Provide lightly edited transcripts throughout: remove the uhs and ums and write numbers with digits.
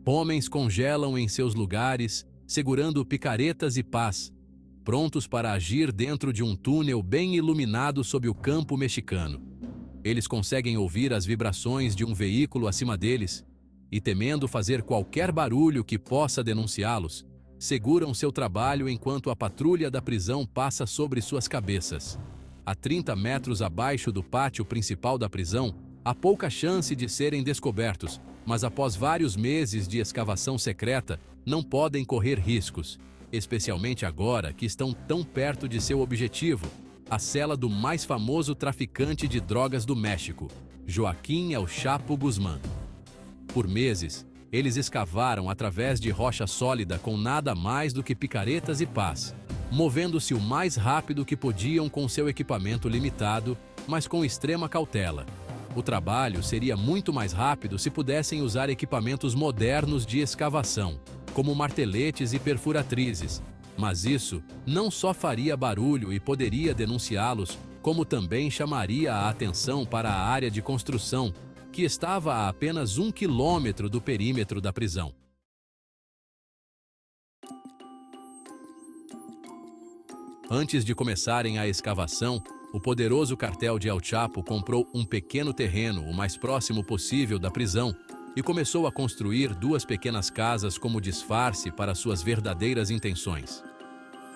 Homens congelam em seus lugares, segurando picaretas e pás, prontos para agir dentro de um túnel bem iluminado sob o campo mexicano. Eles conseguem ouvir as vibrações de um veículo acima deles e, temendo fazer qualquer barulho que possa denunciá-los, seguram seu trabalho enquanto a patrulha da prisão passa sobre suas cabeças. A 30 metros abaixo do pátio principal da prisão, há pouca chance de serem descobertos, mas após vários meses de escavação secreta, não podem correr riscos, especialmente agora que estão tão perto de seu objetivo, a cela do mais famoso traficante de drogas do México, Joaquim El Chapo Guzmán. Por meses, eles escavaram através de rocha sólida com nada mais do que picaretas e pás, movendo-se o mais rápido que podiam com seu equipamento limitado, mas com extrema cautela. O trabalho seria muito mais rápido se pudessem usar equipamentos modernos de escavação, como marteletes e perfuratrizes. Mas isso não só faria barulho e poderia denunciá-los, como também chamaria a atenção para a área de construção, que estava a apenas 1 quilômetro do perímetro da prisão. Antes de começarem a escavação, o poderoso cartel de El Chapo comprou um pequeno terreno o mais próximo possível da prisão e começou a construir 2 pequenas casas como disfarce para suas verdadeiras intenções.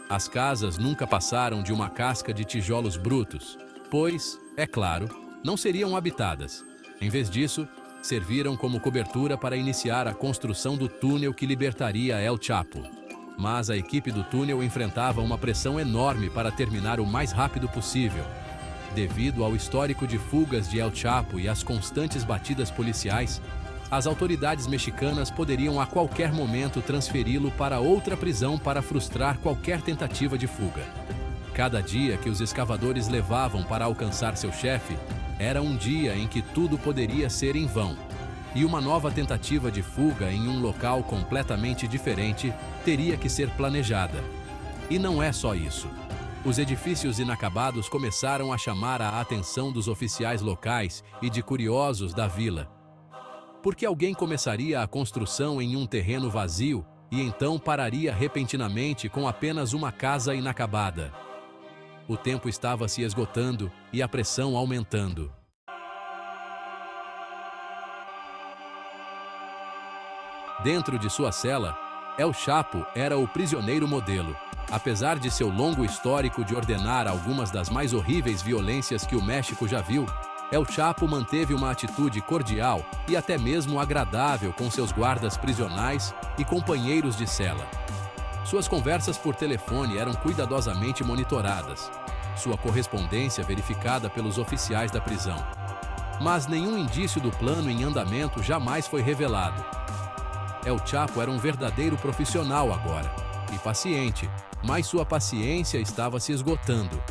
As casas nunca passaram de uma casca de tijolos brutos, pois, é claro, não seriam habitadas. Em vez disso, serviram como cobertura para iniciar a construção do túnel que libertaria El Chapo. Mas a equipe do túnel enfrentava uma pressão enorme para terminar o mais rápido possível. Devido ao histórico de fugas de El Chapo e às constantes batidas policiais, as autoridades mexicanas poderiam a qualquer momento transferi-lo para outra prisão para frustrar qualquer tentativa de fuga. Cada dia que os escavadores levavam para alcançar seu chefe, era um dia em que tudo poderia ser em vão. E uma nova tentativa de fuga em um local completamente diferente teria que ser planejada. E não é só isso. Os edifícios inacabados começaram a chamar a atenção dos oficiais locais e de curiosos da vila. Porque alguém começaria a construção em um terreno vazio e então pararia repentinamente com apenas uma casa inacabada. O tempo estava se esgotando e a pressão aumentando. Dentro de sua cela, El Chapo era o prisioneiro modelo. Apesar de seu longo histórico de ordenar algumas das mais horríveis violências que o México já viu, El Chapo manteve uma atitude cordial e até mesmo agradável com seus guardas prisionais e companheiros de cela. Suas conversas por telefone eram cuidadosamente monitoradas, sua correspondência verificada pelos oficiais da prisão. Mas nenhum indício do plano em andamento jamais foi revelado. El Chapo era um verdadeiro profissional agora, e paciente, mas sua paciência estava se esgotando.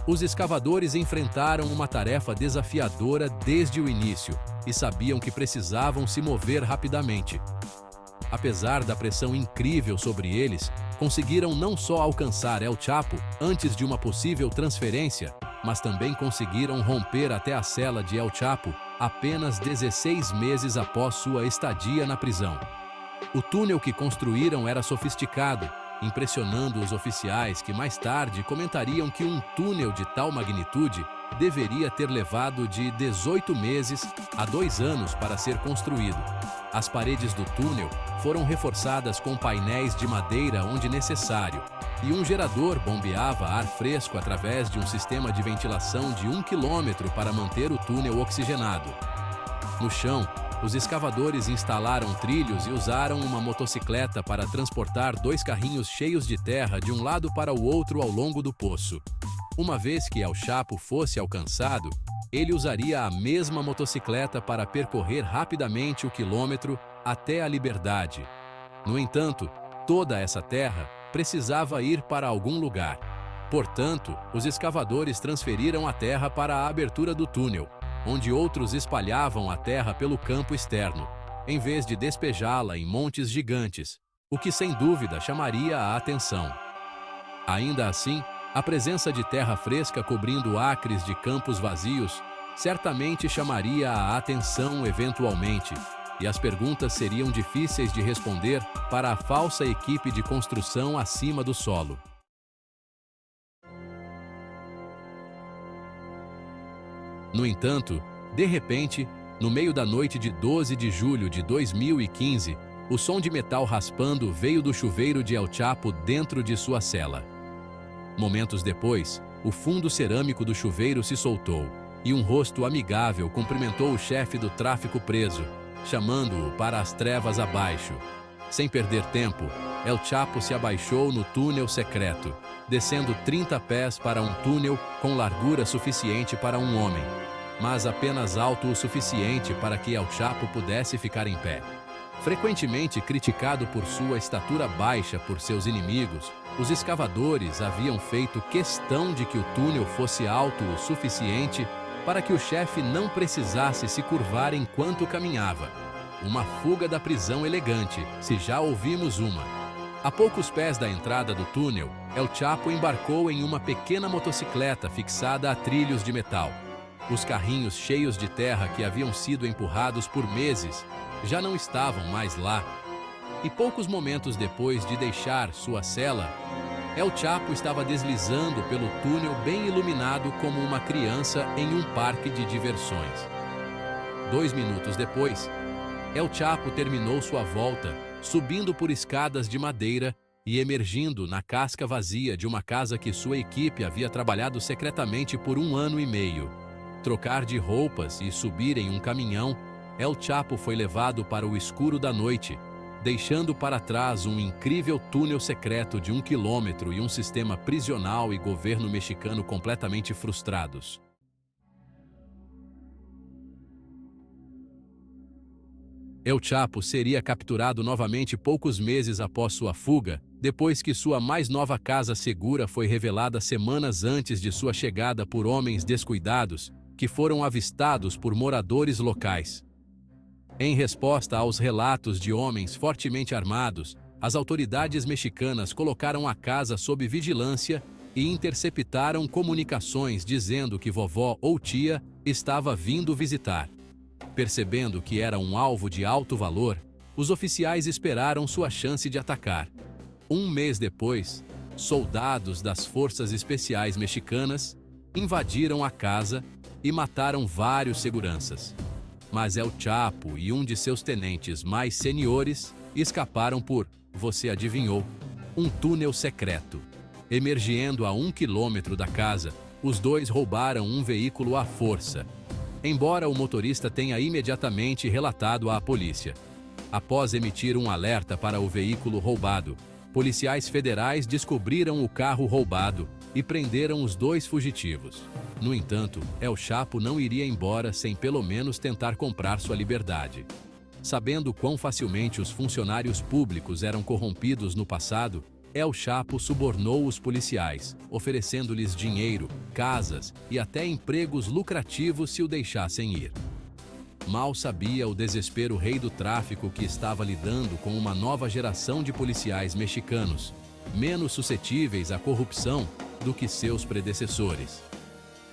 Os escavadores enfrentaram uma tarefa desafiadora desde o início e sabiam que precisavam se mover rapidamente. Apesar da pressão incrível sobre eles, conseguiram não só alcançar El Chapo antes de uma possível transferência, mas também conseguiram romper até a cela de El Chapo apenas 16 meses após sua estadia na prisão. O túnel que construíram era sofisticado, impressionando os oficiais que mais tarde comentariam que um túnel de tal magnitude deveria ter levado de 18 meses a 2 anos para ser construído. As paredes do túnel foram reforçadas com painéis de madeira onde necessário, e um gerador bombeava ar fresco através de um sistema de ventilação de 1 quilômetro para manter o túnel oxigenado. No chão, os escavadores instalaram trilhos e usaram uma motocicleta para transportar 2 carrinhos cheios de terra de um lado para o outro ao longo do poço. Uma vez que El Chapo fosse alcançado, ele usaria a mesma motocicleta para percorrer rapidamente o quilômetro até a liberdade. No entanto, toda essa terra precisava ir para algum lugar. Portanto, os escavadores transferiram a terra para a abertura do túnel, onde outros espalhavam a terra pelo campo externo, em vez de despejá-la em montes gigantes, o que sem dúvida chamaria a atenção. Ainda assim, a presença de terra fresca cobrindo acres de campos vazios certamente chamaria a atenção eventualmente, e as perguntas seriam difíceis de responder para a falsa equipe de construção acima do solo. No entanto, de repente, no meio da noite de 12 de julho de 2015, o som de metal raspando veio do chuveiro de El Chapo dentro de sua cela. Momentos depois, o fundo cerâmico do chuveiro se soltou, e um rosto amigável cumprimentou o chefe do tráfico preso, chamando-o para as trevas abaixo. Sem perder tempo, El Chapo se abaixou no túnel secreto, descendo 30 pés para um túnel com largura suficiente para um homem, mas apenas alto o suficiente para que El Chapo pudesse ficar em pé. Frequentemente criticado por sua estatura baixa por seus inimigos, os escavadores haviam feito questão de que o túnel fosse alto o suficiente para que o chefe não precisasse se curvar enquanto caminhava. Uma fuga da prisão elegante, se já ouvimos uma. A poucos pés da entrada do túnel, El Chapo embarcou em uma pequena motocicleta fixada a trilhos de metal. Os carrinhos cheios de terra que haviam sido empurrados por meses já não estavam mais lá. E poucos momentos depois de deixar sua cela, El Chapo estava deslizando pelo túnel bem iluminado como uma criança em um parque de diversões. 2 minutos depois, El Chapo terminou sua volta, subindo por escadas de madeira e emergindo na casca vazia de uma casa que sua equipe havia trabalhado secretamente por 1 ano e meio. Trocar de roupas e subir em um caminhão, El Chapo foi levado para o escuro da noite, deixando para trás um incrível túnel secreto de 1 quilômetro e um sistema prisional e governo mexicano completamente frustrados. El Chapo seria capturado novamente poucos meses após sua fuga, depois que sua mais nova casa segura foi revelada semanas antes de sua chegada por homens descuidados, que foram avistados por moradores locais. Em resposta aos relatos de homens fortemente armados, as autoridades mexicanas colocaram a casa sob vigilância e interceptaram comunicações dizendo que vovó ou tia estava vindo visitar. Percebendo que era um alvo de alto valor, os oficiais esperaram sua chance de atacar. 1 mês depois, soldados das Forças Especiais Mexicanas invadiram a casa e mataram vários seguranças. Mas El Chapo e um de seus tenentes mais seniores escaparam por, você adivinhou, um túnel secreto. Emergindo a 1 quilômetro da casa, os dois roubaram um veículo à força, embora o motorista tenha imediatamente relatado à polícia. Após emitir um alerta para o veículo roubado, policiais federais descobriram o carro roubado e prenderam os 2 fugitivos. No entanto, El Chapo não iria embora sem pelo menos tentar comprar sua liberdade. Sabendo quão facilmente os funcionários públicos eram corrompidos no passado, El Chapo subornou os policiais, oferecendo-lhes dinheiro, casas e até empregos lucrativos se o deixassem ir. Mal sabia o desespero rei do tráfico que estava lidando com uma nova geração de policiais mexicanos, menos suscetíveis à corrupção do que seus predecessores.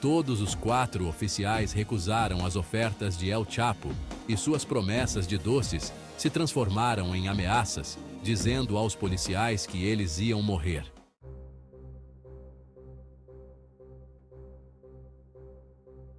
Todos os 4 oficiais recusaram as ofertas de El Chapo e suas promessas de doces se transformaram em ameaças, dizendo aos policiais que eles iam morrer.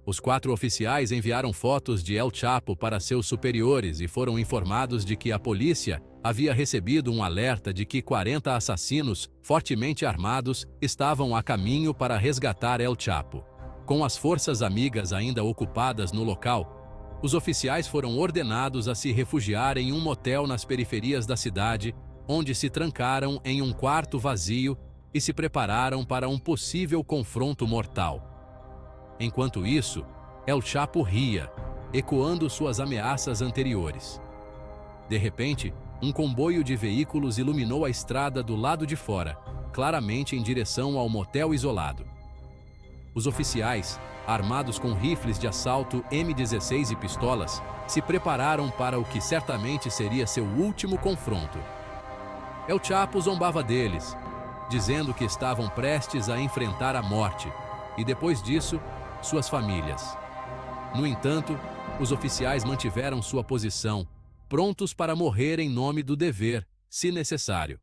Os 4 oficiais enviaram fotos de El Chapo para seus superiores e foram informados de que a polícia havia recebido um alerta de que 40 assassinos, fortemente armados, estavam a caminho para resgatar El Chapo. Com as forças amigas ainda ocupadas no local, os oficiais foram ordenados a se refugiar em um motel nas periferias da cidade, onde se trancaram em um quarto vazio e se prepararam para um possível confronto mortal. Enquanto isso, El Chapo ria, ecoando suas ameaças anteriores. De repente, um comboio de veículos iluminou a estrada do lado de fora, claramente em direção ao motel isolado. Os oficiais, armados com rifles de assalto M16 e pistolas, se prepararam para o que certamente seria seu último confronto. El Chapo zombava deles, dizendo que estavam prestes a enfrentar a morte, e depois disso, suas famílias. No entanto, os oficiais mantiveram sua posição, prontos para morrer em nome do dever, se necessário.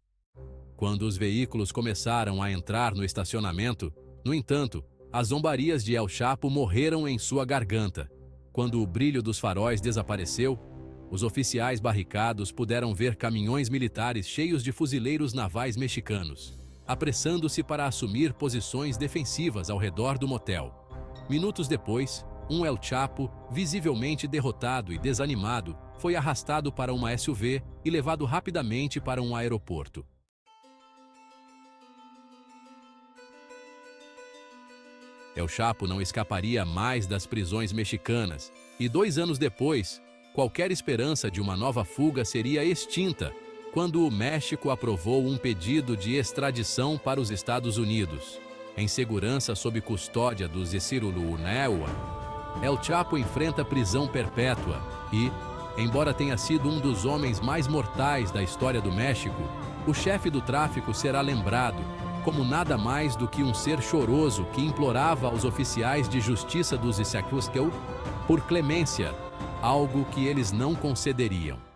Quando os veículos começaram a entrar no estacionamento, no entanto, as zombarias de El Chapo morreram em sua garganta. Quando o brilho dos faróis desapareceu, os oficiais barricados puderam ver caminhões militares cheios de fuzileiros navais mexicanos, apressando-se para assumir posições defensivas ao redor do motel. Minutos depois, um El Chapo, visivelmente derrotado e desanimado, foi arrastado para uma SUV e levado rapidamente para um aeroporto. El Chapo não escaparia mais das prisões mexicanas, e 2 anos depois, qualquer esperança de uma nova fuga seria extinta, quando o México aprovou um pedido de extradição para os Estados Unidos. Em segurança sob custódia do Círculo Uneva, El Chapo enfrenta prisão perpétua e, embora tenha sido um dos homens mais mortais da história do México, o chefe do tráfico será lembrado como nada mais do que um ser choroso que implorava aos oficiais de justiça dos Ixtacusqueu por clemência, algo que eles não concederiam.